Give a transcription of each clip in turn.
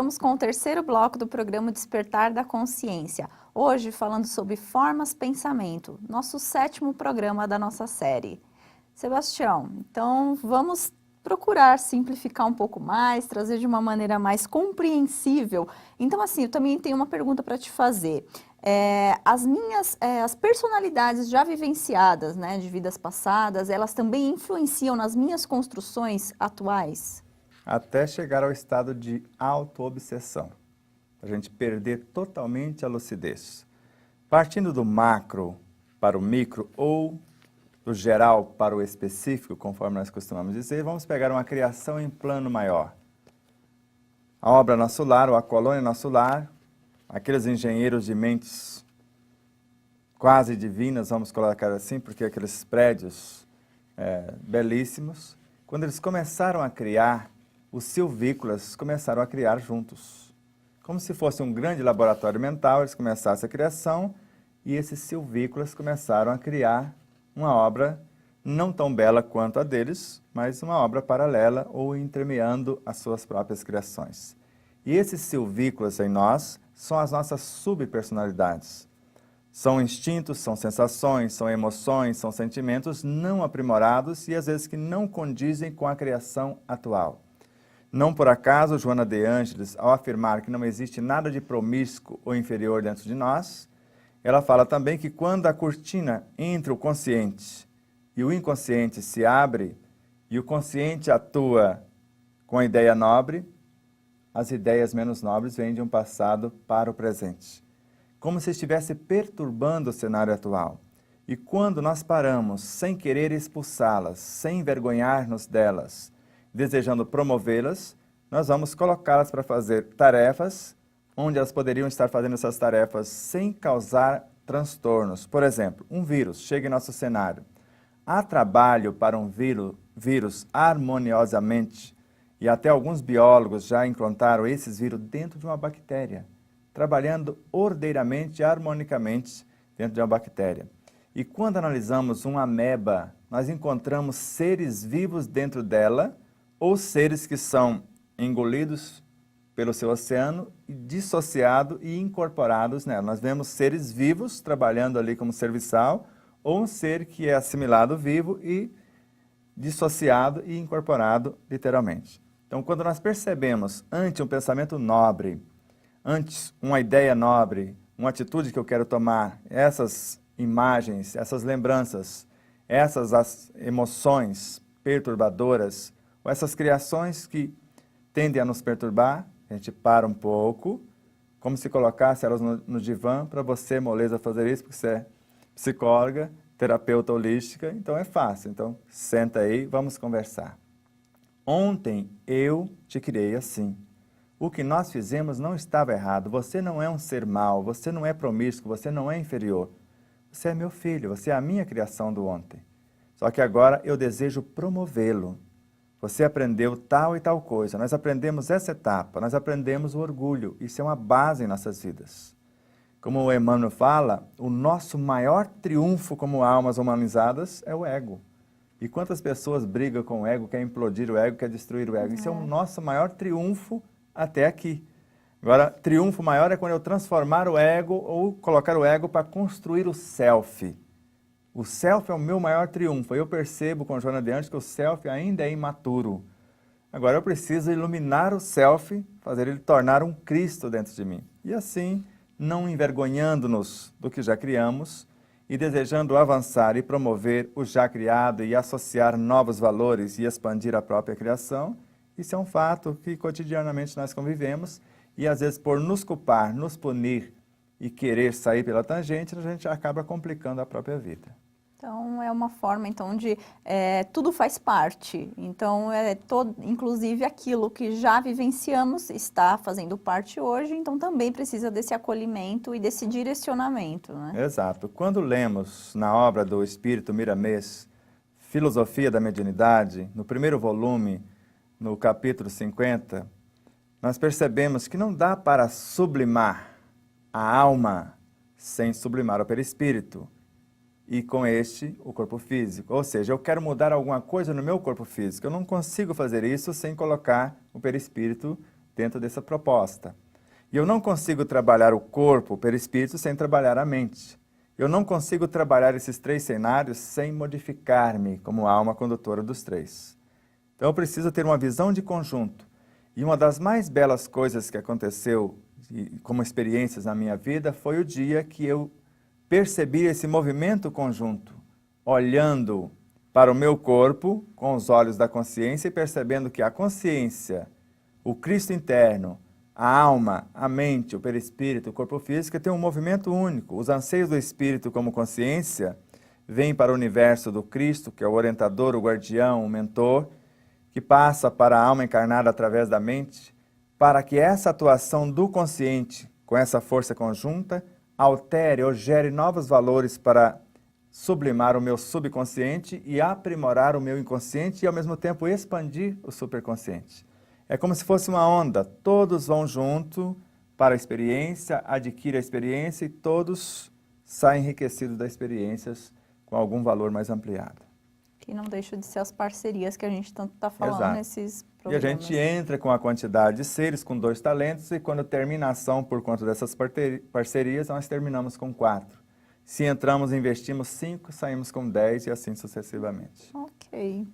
voltamos com o terceiro bloco do programa Despertar da Consciência. Hoje falando sobre formas pensamento, nosso sétimo programa da nossa série. Sebastião, então vamos procurar simplificar um pouco mais, trazer de uma maneira mais compreensível. Então assim, eu também tenho uma pergunta para te fazer. As personalidades já vivenciadas, né, de vidas passadas, elas também influenciam nas minhas construções atuais? Até chegar ao estado de auto-obsessão, a gente perder totalmente a lucidez. Partindo do macro para o micro ou do geral para o específico, conforme nós costumamos dizer, vamos pegar uma criação em plano maior. A obra Nosso Lar, ou a colônia Nosso Lar, aqueles engenheiros de mentes quase divinas, vamos colocar assim, porque aqueles prédios belíssimos, quando eles começaram a criar, os silvícolas começaram a criar juntos. Como se fosse um grande laboratório mental, eles começaram a criação e esses silvícolas começaram a criar uma obra não tão bela quanto a deles, mas uma obra paralela ou entremeando as suas próprias criações. E esses silvícolas em nós são as nossas subpersonalidades. São instintos, são sensações, são emoções, são sentimentos não aprimorados e às vezes que não condizem com a criação atual. Não por acaso, Joana de Ângeles, ao afirmar que não existe nada de promíscuo ou inferior dentro de nós, ela fala também que quando a cortina entre o consciente e o inconsciente se abre e o consciente atua com a ideia nobre, as ideias menos nobres vêm de um passado para o presente. Como se estivesse perturbando o cenário atual. E quando nós paramos sem querer expulsá-las, sem envergonhar-nos delas, desejando promovê-las, nós vamos colocá-las para fazer tarefas onde elas poderiam estar fazendo essas tarefas sem causar transtornos. Por exemplo, um vírus chega em nosso cenário. Há trabalho para um vírus harmoniosamente, e até alguns biólogos já encontraram esses vírus dentro de uma bactéria, trabalhando ordeiramente, harmonicamente dentro de uma bactéria. E quando analisamos uma ameba, nós encontramos seres vivos dentro dela, ou seres que são engolidos pelo seu oceano, dissociados e incorporados nela. Nós vemos seres vivos trabalhando ali como serviçal, ou um ser que é assimilado vivo e dissociado e incorporado literalmente. Então, quando nós percebemos, ante um pensamento nobre, antes uma ideia nobre, uma atitude que eu quero tomar, essas imagens, essas lembranças, essas emoções perturbadoras, ou essas criações que tendem a nos perturbar, a gente para um pouco, como se colocasse elas no divã, para você, moleza, fazer isso, porque você é psicóloga, terapeuta holística, então é fácil. Então, senta aí, vamos conversar. Ontem eu te criei assim. O que nós fizemos não estava errado. Você não é um ser mau, você não é promíscuo, você não é inferior. Você é meu filho, você é a minha criação do ontem. Só que agora eu desejo promovê-lo. Você aprendeu tal e tal coisa, nós aprendemos essa etapa, nós aprendemos o orgulho. Isso é uma base em nossas vidas. Como o Emmanuel fala, o nosso maior triunfo como almas humanizadas é o ego. E quantas pessoas brigam com o ego, quer implodir o ego, quer destruir o ego. Isso é o nosso maior triunfo até aqui. Agora, triunfo maior é quando eu transformar o ego ou colocar o ego para construir o self. O self é o meu maior triunfo. Eu percebo com Joana de Ângeles que o self ainda é imaturo. Agora eu preciso iluminar o self, fazer ele tornar um Cristo dentro de mim. E assim, não envergonhando-nos do que já criamos e desejando avançar e promover o já criado e associar novos valores e expandir a própria criação, isso é um fato que cotidianamente nós convivemos e às vezes por nos culpar, nos punir e querer sair pela tangente, a gente acaba complicando a própria vida. Então, é uma forma então, de tudo faz parte. Então, inclusive aquilo que já vivenciamos está fazendo parte hoje, então também precisa desse acolhimento e desse direcionamento, né? Exato. Quando lemos na obra do Espírito Miramês, Filosofia da Mediunidade, no primeiro volume, no capítulo 50, nós percebemos que não dá para sublimar a alma sem sublimar o perispírito. E com este, o corpo físico. Ou seja, eu quero mudar alguma coisa no meu corpo físico. Eu não consigo fazer isso sem colocar o perispírito dentro dessa proposta. E eu não consigo trabalhar o corpo, o perispírito, sem trabalhar a mente. Eu não consigo trabalhar esses três cenários sem modificar-me como alma condutora dos três. Então eu preciso ter uma visão de conjunto. E uma das mais belas coisas que aconteceu como experiências na minha vida foi o dia que eu percebi esse movimento conjunto, olhando para o meu corpo com os olhos da consciência e percebendo que a consciência, o Cristo interno, a alma, a mente, o perispírito, o corpo físico tem um movimento único. Os anseios do espírito como consciência vêm para o universo do Cristo, que é o orientador, o guardião, o mentor, que passa para a alma encarnada através da mente, para que essa atuação do consciente, com essa força conjunta, altere ou gere novos valores para sublimar o meu subconsciente e aprimorar o meu inconsciente e, ao mesmo tempo, expandir o superconsciente. É como se fosse uma onda, todos vão junto para a experiência, adquirem a experiência e todos saem enriquecidos das experiências com algum valor mais ampliado. Que não deixa de ser as parcerias que a gente tanto está falando Exato. nesses E a programas. gente entra com a quantidade de seres, com 2 talentos, e quando termina a ação por conta dessas parcerias, nós terminamos com 4. Se entramos e investimos 5, saímos com 10 e assim sucessivamente. Ok.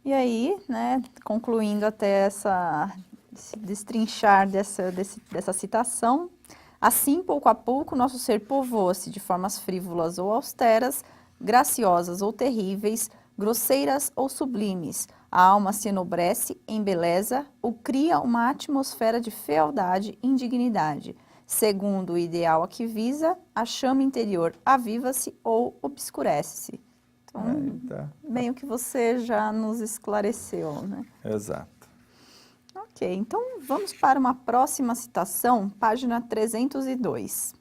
E aí, né, concluindo até esse destrinchar dessa citação, assim, pouco a pouco, nosso ser povoa-se de formas frívolas ou austeras, graciosas ou terríveis, grosseiras ou sublimes. A alma se enobrece, embeleza ou cria uma atmosfera de fealdade e indignidade. Segundo o ideal a que visa, a chama interior aviva-se ou obscurece-se. Então, bem o que você já nos esclareceu, né? Exato. Ok, então vamos para uma próxima citação, página 302.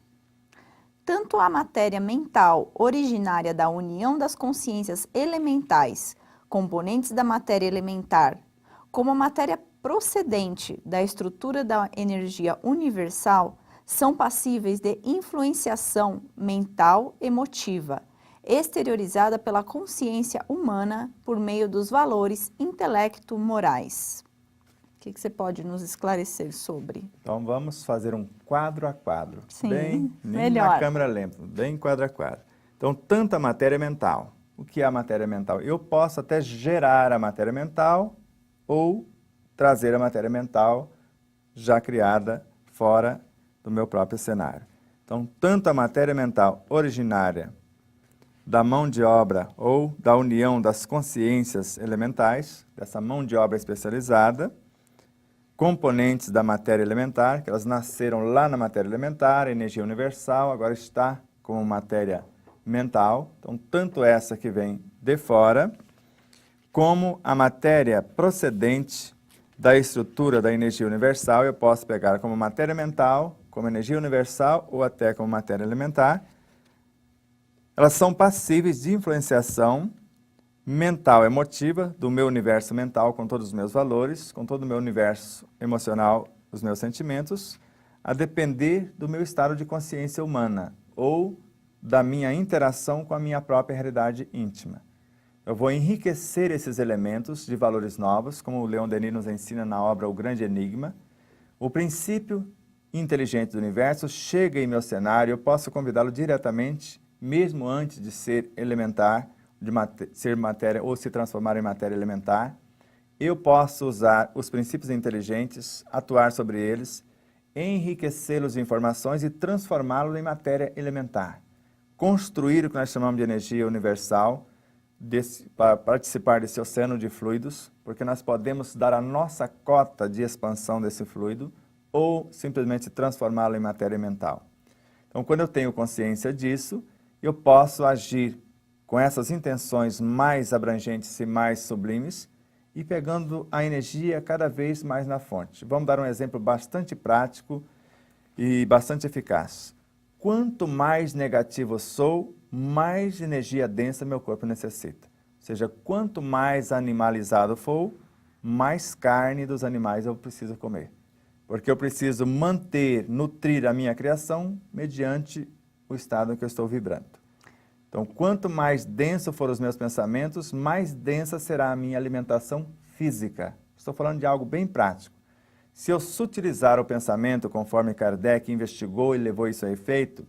Tanto a matéria mental originária da união das consciências elementais, componentes da matéria elementar, como a matéria procedente da estrutura da energia universal, são passíveis de influenciação mental emotiva, exteriorizada pela consciência humana por meio dos valores intelecto-morais. O que você pode nos esclarecer sobre? Então vamos fazer um quadro a quadro. Sim, bem, nem melhor. na câmera lenta, bem quadro a quadro. Então, tanto a matéria mental. O que é a matéria mental? Eu posso até gerar a matéria mental ou trazer a matéria mental já criada fora do meu próprio cenário. Então, tanto a matéria mental originária da mão de obra ou da união das consciências elementais, dessa mão de obra especializada, componentes da matéria elementar, que elas nasceram lá na matéria elementar, a energia universal, agora está como matéria mental. Então, tanto essa que vem de fora, como a matéria procedente da estrutura da energia universal, eu posso pegar como matéria mental, como energia universal ou até como matéria elementar. Elas são passíveis de influenciação mental, emotiva, do meu universo mental, com todos os meus valores, com todo o meu universo emocional, os meus sentimentos, a depender do meu estado de consciência humana ou da minha interação com a minha própria realidade íntima. Eu vou enriquecer esses elementos de valores novos, como o Leon Denis nos ensina na obra O Grande Enigma. O princípio inteligente do universo chega em meu cenário, eu posso convidá-lo diretamente, mesmo antes de ser elementar, de ser matéria ou se transformar em matéria elementar. Eu posso usar os princípios inteligentes, atuar sobre eles, enriquecê-los de informações e transformá-los em matéria elementar. Construir o que nós chamamos de energia universal, para participar desse oceano de fluidos, porque nós podemos dar a nossa cota de expansão desse fluido ou simplesmente transformá-lo em matéria mental. Então, quando eu tenho consciência disso, eu posso agir com essas intenções mais abrangentes e mais sublimes e pegando a energia cada vez mais na fonte. Vamos dar um exemplo bastante prático e bastante eficaz. Quanto mais negativo eu sou, mais energia densa meu corpo necessita. Ou seja, quanto mais animalizado for, mais carne dos animais eu preciso comer. Porque eu preciso manter, nutrir a minha criação mediante o estado em que eu estou vibrando. Então, quanto mais denso for os meus pensamentos, mais densa será a minha alimentação física. Estou falando de algo bem prático. Se eu sutilizar o pensamento, conforme Kardec investigou e levou isso a efeito,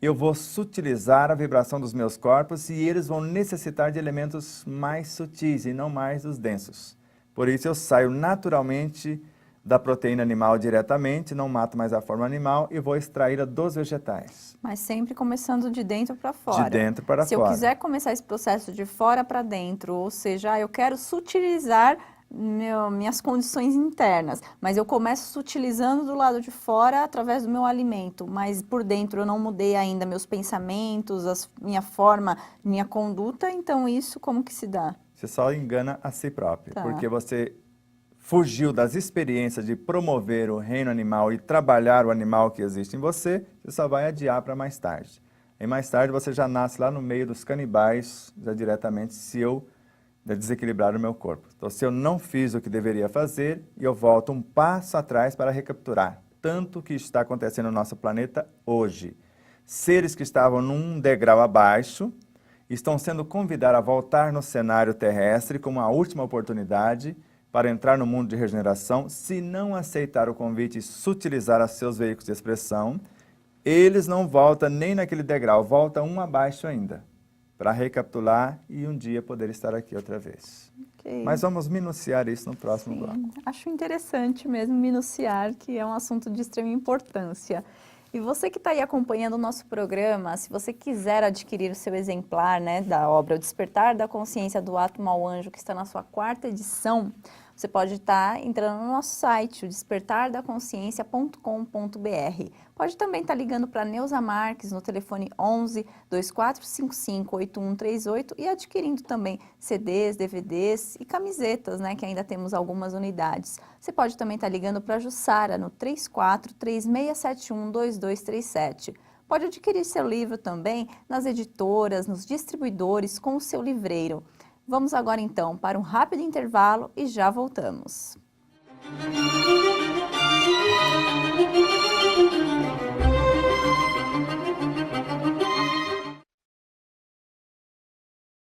eu vou sutilizar a vibração dos meus corpos e eles vão necessitar de elementos mais sutis e não mais dos densos. Por isso eu saio naturalmente da proteína animal diretamente, não mato mais a forma animal e vou extraí-la dos vegetais. Mas sempre começando de dentro para fora. De dentro para Se fora. eu quiser começar esse processo de fora para dentro, ou seja, eu quero sutilizar minhas condições internas, mas eu começo sutilizando do lado de fora através do meu alimento, mas por dentro eu não mudei ainda meus pensamentos, minha forma, minha conduta, então isso como que se dá? Você só engana a si próprio, Tá. porque você fugiu das experiências de promover o reino animal e trabalhar o animal que existe em você, você só vai adiar para mais tarde. E mais tarde você já nasce lá no meio dos canibais, já diretamente, se eu desequilibrar o meu corpo. Então, se eu não fiz o que deveria fazer, eu volto um passo atrás para recapturar tanto que está acontecendo no nosso planeta hoje. Seres que estavam num degrau abaixo estão sendo convidados a voltar no cenário terrestre como a última oportunidade para entrar no mundo de regeneração. Se não aceitar o convite e sutilizar os seus veículos de expressão, eles não voltam nem naquele degrau, voltam um abaixo ainda, para recapitular e um dia poder estar aqui outra vez. Okay. Mas vamos minuciar isso no próximo Sim, bloco. acho interessante mesmo minuciar, que é um assunto de extrema importância. E você que está aí acompanhando o nosso programa, se você quiser adquirir o seu exemplar, né, da obra O Despertar da Consciência do Átomo ao Anjo, que está na sua 4ª edição, você pode estar entrando no nosso site, o despertardaconsciência.com.br. Pode também estar ligando para Neuza Marques no telefone 11 2455 8138 e adquirindo também CDs, DVDs e camisetas, né, que ainda temos algumas unidades. Você pode também estar ligando para a Jussara no 34 3671 2237. Pode adquirir seu livro também nas editoras, nos distribuidores, com o seu livreiro. Vamos agora então para um rápido intervalo e já voltamos.